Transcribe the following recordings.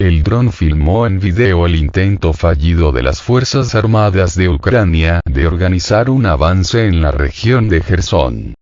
el dron filmó en video el intento fallido de las Fuerzas Armadas de Ucrania de organizar un avance en la región de Jersón.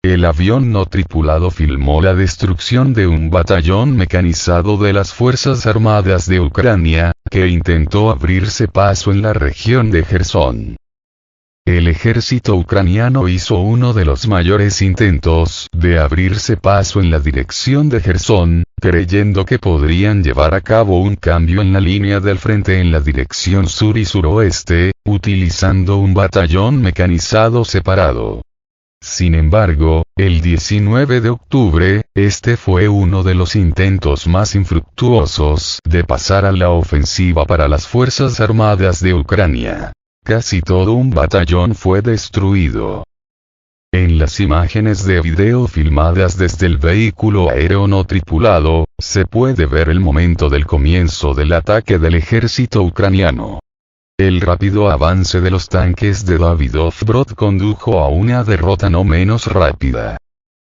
El avión no tripulado filmó la destrucción de un batallón mecanizado de las Fuerzas Armadas de Ucrania, que intentó abrirse paso en la región de Jersón. El ejército ucraniano hizo uno de los mayores intentos de abrirse paso en la dirección de Jersón, creyendo que podrían llevar a cabo un cambio en la línea del frente en la dirección sur y suroeste, utilizando un batallón mecanizado separado. Sin embargo, el 19 de octubre, este fue uno de los intentos más infructuosos de pasar a la ofensiva para las Fuerzas Armadas de Ucrania. Casi todo un batallón fue destruido. En las imágenes de video filmadas desde el vehículo aéreo no tripulado, se puede ver el momento del comienzo del ataque del ejército ucraniano. El rápido avance de los tanques de Davidov-Brod condujo a una derrota no menos rápida.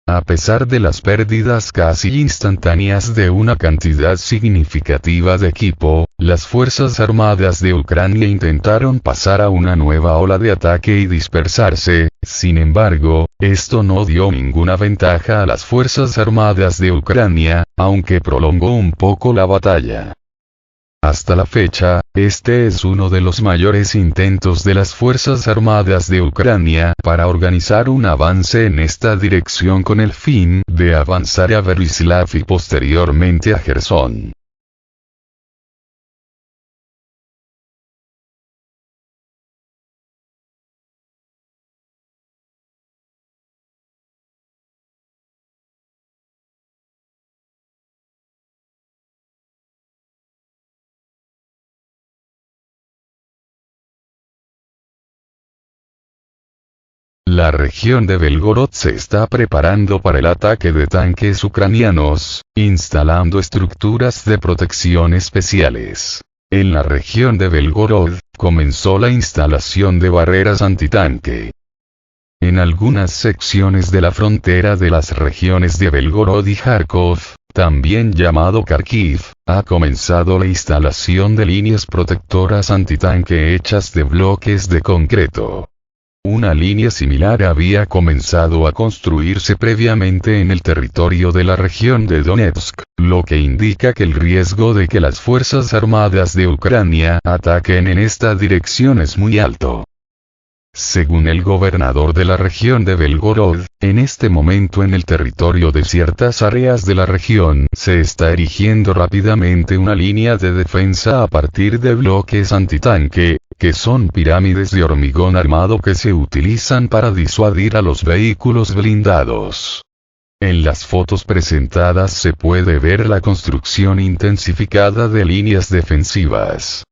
A pesar de las pérdidas casi instantáneas de una cantidad significativa de equipo, las Fuerzas Armadas de Ucrania intentaron pasar a una nueva ola de ataque y dispersarse. Sin embargo, esto no dio ninguna ventaja a las Fuerzas Armadas de Ucrania, aunque prolongó un poco la batalla. Hasta la fecha, este es uno de los mayores intentos de las Fuerzas Armadas de Ucrania para organizar un avance en esta dirección con el fin de avanzar a Berislav y posteriormente a Jersón. La región de Belgorod se está preparando para el ataque de tanques ucranianos, instalando estructuras de protección especiales. En la región de Belgorod, comenzó la instalación de barreras antitanque. En algunas secciones de la frontera de las regiones de Belgorod y Kharkov, también llamado Kharkiv, ha comenzado la instalación de líneas protectoras antitanque hechas de bloques de concreto. Una línea similar había comenzado a construirse previamente en el territorio de la región de Donetsk, lo que indica que el riesgo de que las Fuerzas Armadas de Ucrania ataquen en esta dirección es muy alto. Según el gobernador de la región de Belgorod, en este momento en el territorio de ciertas áreas de la región se está erigiendo rápidamente una línea de defensa a partir de bloques antitanque, que son pirámides de hormigón armado que se utilizan para disuadir a los vehículos blindados. En las fotos presentadas se puede ver la construcción intensificada de líneas defensivas.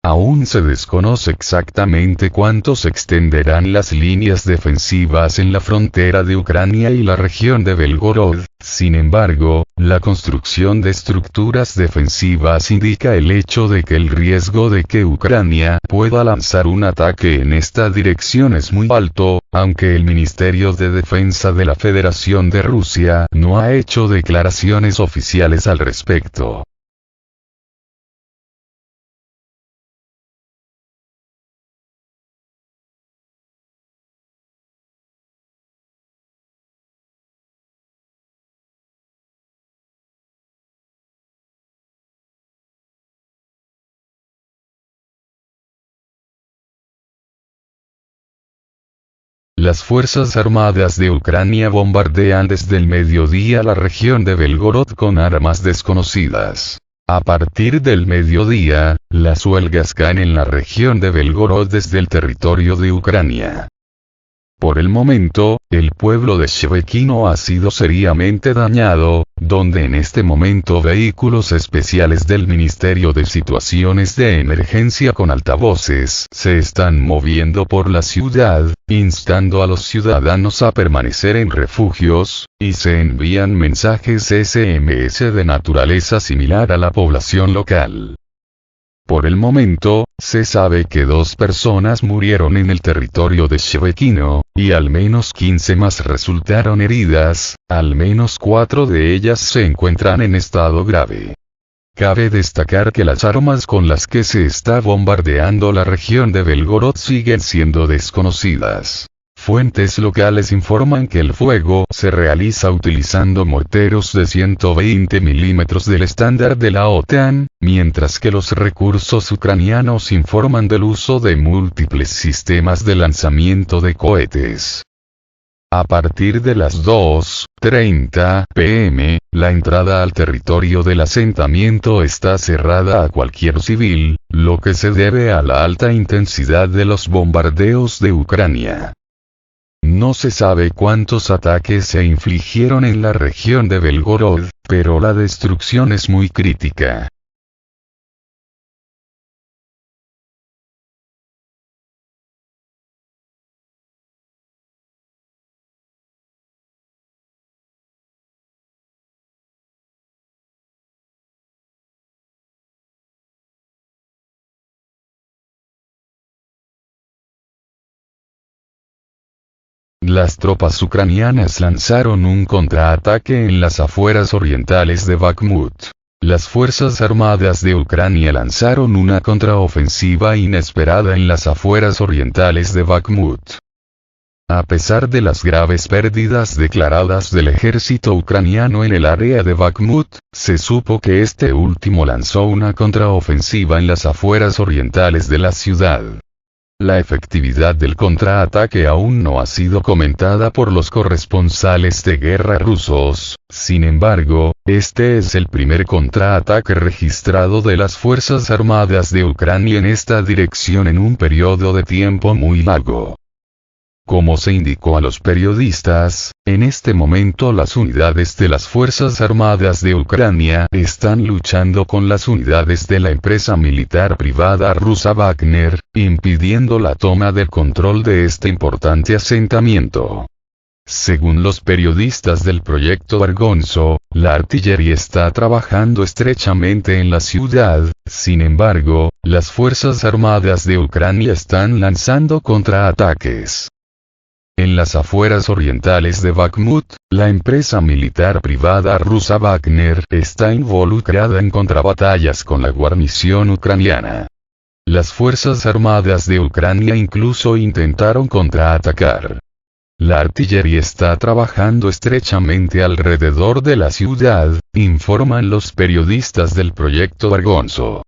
Aún se desconoce exactamente cuánto se extenderán las líneas defensivas en la frontera de Ucrania y la región de Belgorod. Sin embargo, la construcción de estructuras defensivas indica el hecho de que el riesgo de que Ucrania pueda lanzar un ataque en esta dirección es muy alto, aunque el Ministerio de Defensa de la Federación de Rusia no ha hecho declaraciones oficiales al respecto. Las Fuerzas Armadas de Ucrania bombardean desde el mediodía la región de Belgorod con armas desconocidas. A partir del mediodía, las huelgas caen en la región de Belgorod desde el territorio de Ucrania. Por el momento, el pueblo de Shevekino ha sido seriamente dañado, donde en este momento vehículos especiales del Ministerio de Situaciones de Emergencia con altavoces se están moviendo por la ciudad, instando a los ciudadanos a permanecer en refugios, y se envían mensajes SMS de naturaleza similar a la población local. Por el momento, se sabe que 2 personas murieron en el territorio de Shevekino, y al menos 15 más resultaron heridas, al menos 4 de ellas se encuentran en estado grave. Cabe destacar que las armas con las que se está bombardeando la región de Belgorod siguen siendo desconocidas. Fuentes locales informan que el fuego se realiza utilizando morteros de 120 milímetros del estándar de la OTAN, mientras que los recursos ucranianos informan del uso de múltiples sistemas de lanzamiento de cohetes. A partir de las 2:30 p.m., la entrada al territorio del asentamiento está cerrada a cualquier civil, lo que se debe a la alta intensidad de los bombardeos de Ucrania. No se sabe cuántos ataques se infligieron en la región de Belgorod, pero la destrucción es muy crítica. Las tropas ucranianas lanzaron un contraataque en las afueras orientales de Bakhmut. Las Fuerzas Armadas de Ucrania lanzaron una contraofensiva inesperada en las afueras orientales de Bakhmut. A pesar de las graves pérdidas declaradas del ejército ucraniano en el área de Bakhmut, se supo que este último lanzó una contraofensiva en las afueras orientales de la ciudad. La efectividad del contraataque aún no ha sido comentada por los corresponsales de guerra rusos, sin embargo, este es el primer contraataque registrado de las Fuerzas Armadas de Ucrania en esta dirección en un periodo de tiempo muy largo. Como se indicó a los periodistas, en este momento las unidades de las Fuerzas Armadas de Ucrania están luchando con las unidades de la empresa militar privada rusa Wagner, impidiendo la toma del control de este importante asentamiento. Según los periodistas del proyecto Vergonzo, la artillería está trabajando estrechamente en la ciudad, sin embargo, las Fuerzas Armadas de Ucrania están lanzando contraataques. En las afueras orientales de Bakhmut, la empresa militar privada rusa Wagner está involucrada en contrabatallas con la guarnición ucraniana. Las Fuerzas Armadas de Ucrania incluso intentaron contraatacar. La artillería está trabajando estrechamente alrededor de la ciudad, informan los periodistas del proyecto Vergonzo.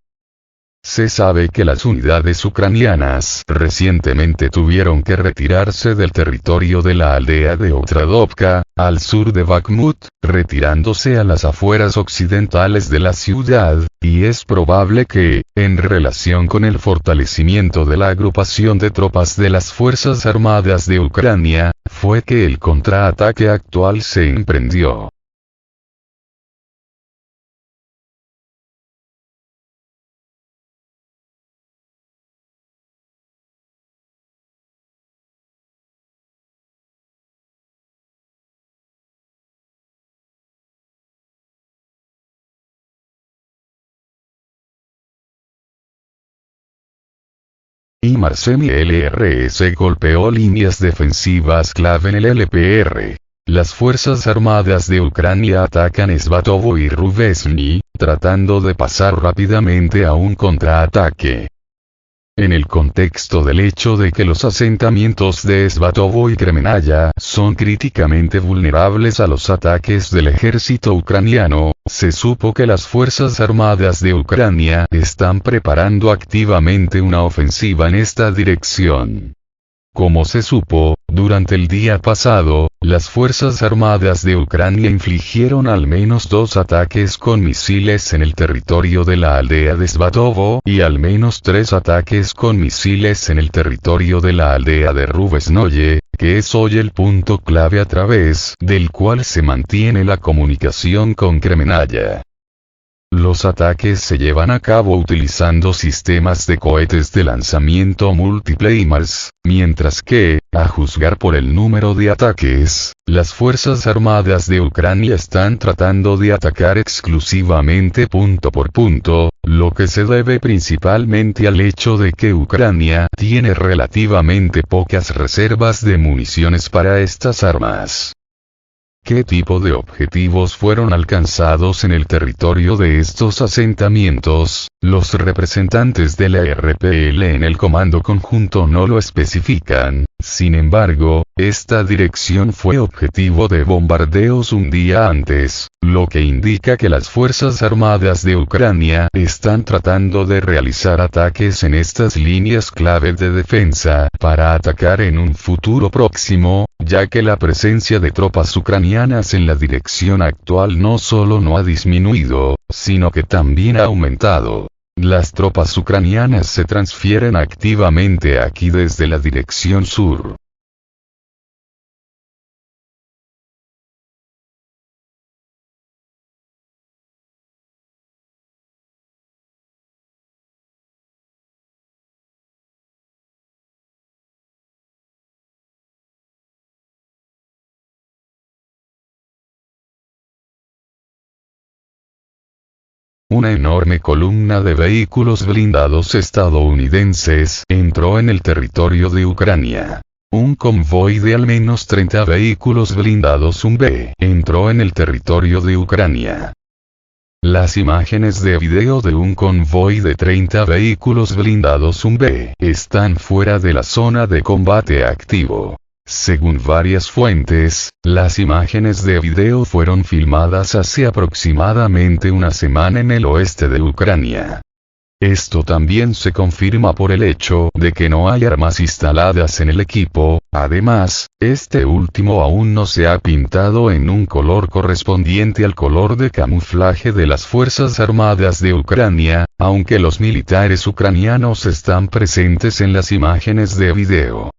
Se sabe que las unidades ucranianas recientemente tuvieron que retirarse del territorio de la aldea de Otradovka, al sur de Bakhmut, retirándose a las afueras occidentales de la ciudad, y es probable que, en relación con el fortalecimiento de la agrupación de tropas de las Fuerzas Armadas de Ucrania, fue que el contraataque actual se emprendió. Y Marsemi LRS golpeó líneas defensivas clave en el LPR. Las Fuerzas Armadas de Ucrania atacan Svatovo y Rubezhny, tratando de pasar rápidamente a un contraataque. En el contexto del hecho de que los asentamientos de Svatovo y Kremenaya son críticamente vulnerables a los ataques del ejército ucraniano, se supo que las Fuerzas Armadas de Ucrania están preparando activamente una ofensiva en esta dirección. Como se supo, durante el día pasado, las Fuerzas Armadas de Ucrania infligieron al menos 2 ataques con misiles en el territorio de la aldea de Svatovo y al menos 3 ataques con misiles en el territorio de la aldea de Rubezhnoye, que es hoy el punto clave a través del cual se mantiene la comunicación con Kremenaya. Los ataques se llevan a cabo utilizando sistemas de cohetes de lanzamiento múltiple HIMARS, mientras que, a juzgar por el número de ataques, las Fuerzas Armadas de Ucrania están tratando de atacar exclusivamente punto por punto, lo que se debe principalmente al hecho de que Ucrania tiene relativamente pocas reservas de municiones para estas armas. ¿Qué tipo de objetivos fueron alcanzados en el territorio de estos asentamientos? Los representantes de la RPL en el Comando Conjunto no lo especifican. Sin embargo, esta dirección fue objetivo de bombardeos un día antes, lo que indica que las Fuerzas Armadas de Ucrania están tratando de realizar ataques en estas líneas clave de defensa para atacar en un futuro próximo, ya que la presencia de tropas ucranianas en la dirección actual no solo no ha disminuido, sino que también ha aumentado. Las tropas ucranianas se transfieren activamente aquí desde la dirección sur. Una enorme columna de vehículos blindados estadounidenses entró en el territorio de Ucrania. Un convoy de al menos 30 vehículos blindados entró en el territorio de Ucrania. Las imágenes de video de un convoy de 30 vehículos blindados están fuera de la zona de combate activo. Según varias fuentes, las imágenes de video fueron filmadas hace aproximadamente una semana en el oeste de Ucrania. Esto también se confirma por el hecho de que no hay armas instaladas en el equipo. Además, este último aún no se ha pintado en un color correspondiente al color de camuflaje de las Fuerzas Armadas de Ucrania, aunque los militares ucranianos están presentes en las imágenes de video.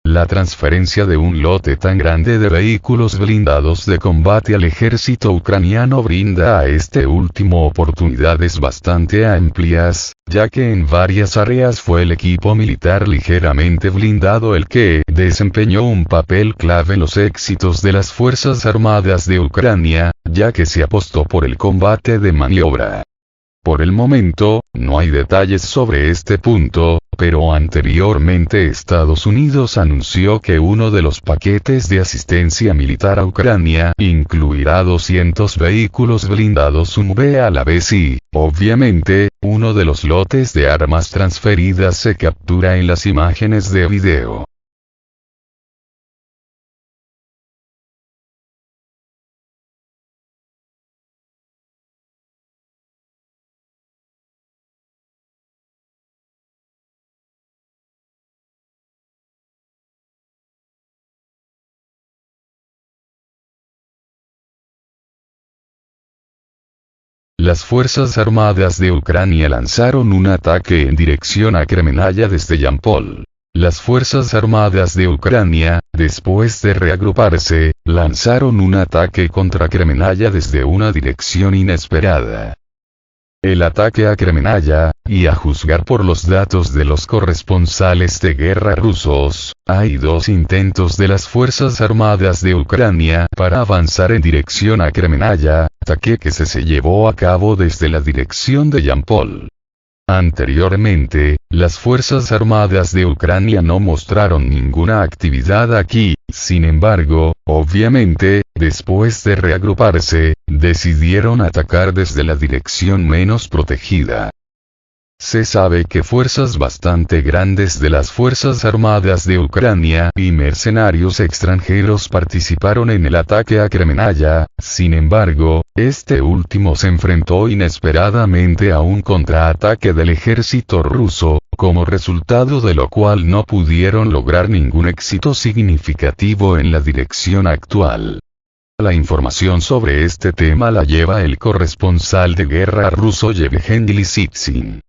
La transferencia de un lote tan grande de vehículos blindados de combate al ejército ucraniano brinda a este último oportunidades bastante amplias, ya que en varias áreas fue el equipo militar ligeramente blindado el que desempeñó un papel clave en los éxitos de las Fuerzas Armadas de Ucrania, ya que se apostó por el combate de maniobra. Por el momento, no hay detalles sobre este punto, pero anteriormente Estados Unidos anunció que uno de los paquetes de asistencia militar a Ucrania incluirá 200 vehículos blindados a la vez y, obviamente, uno de los lotes de armas transferidas se captura en las imágenes de video. Las Fuerzas Armadas de Ucrania lanzaron un ataque en dirección a Kremenaya desde Yampol. Las Fuerzas Armadas de Ucrania, después de reagruparse, lanzaron un ataque contra Kremenaya desde una dirección inesperada. El ataque a Kremenaya, y a juzgar por los datos de los corresponsales de guerra rusos, hay dos intentos de las Fuerzas Armadas de Ucrania para avanzar en dirección a Kremenaya, ataque que se llevó a cabo desde la dirección de Yampol. Anteriormente, las Fuerzas Armadas de Ucrania no mostraron ninguna actividad aquí, sin embargo, obviamente, después de reagruparse, decidieron atacar desde la dirección menos protegida. Se sabe que fuerzas bastante grandes de las Fuerzas Armadas de Ucrania y mercenarios extranjeros participaron en el ataque a Kremenaya, sin embargo, este último se enfrentó inesperadamente a un contraataque del ejército ruso, como resultado de lo cual no pudieron lograr ningún éxito significativo en la dirección actual. La información sobre este tema la lleva el corresponsal de guerra ruso Yevgeny Lisitsyn.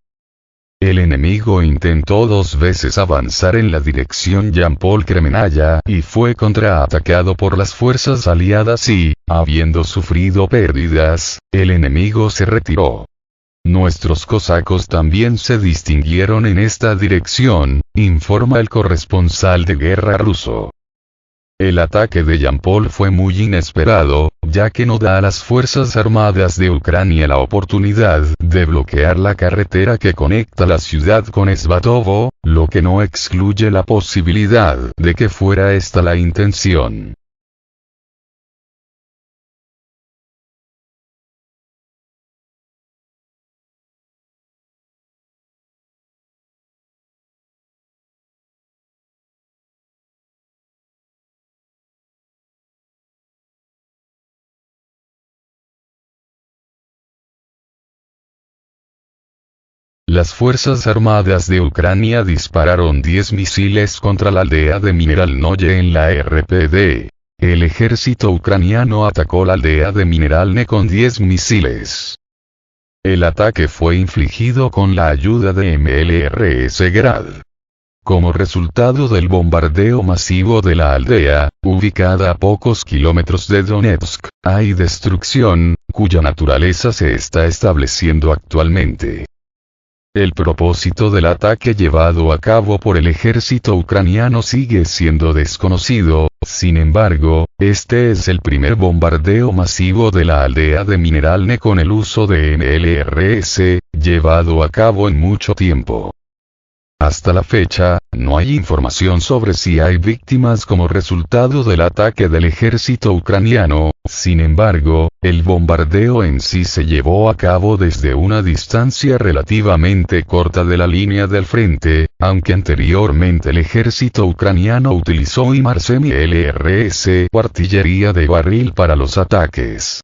El enemigo intentó 2 veces avanzar en la dirección Yampol-Kremenaya y fue contraatacado por las fuerzas aliadas y, habiendo sufrido pérdidas, el enemigo se retiró. Nuestros cosacos también se distinguieron en esta dirección, informa el corresponsal de guerra ruso. El ataque de Yampol fue muy inesperado, ya que no da a las Fuerzas Armadas de Ucrania la oportunidad de bloquear la carretera que conecta la ciudad con Svatovo, lo que no excluye la posibilidad de que fuera esta la intención. las Fuerzas Armadas de Ucrania dispararon 10 misiles contra la aldea de Mineralnoye en la RPD. El ejército ucraniano atacó la aldea de Mineralne con 10 misiles. El ataque fue infligido con la ayuda de MLRS Grad. Como resultado del bombardeo masivo de la aldea, ubicada a pocos kilómetros de Donetsk, hay destrucción, cuya naturaleza se está estableciendo actualmente. El propósito del ataque llevado a cabo por el ejército ucraniano sigue siendo desconocido, sin embargo, este es el primer bombardeo masivo de la aldea de Mineralne con el uso de MLRS, llevado a cabo en mucho tiempo. Hasta la fecha, no hay información sobre si hay víctimas como resultado del ataque del ejército ucraniano, sin embargo, el bombardeo en sí se llevó a cabo desde una distancia relativamente corta de la línea del frente, aunque anteriormente el ejército ucraniano utilizó HIMARS MLRS o artillería de barril para los ataques.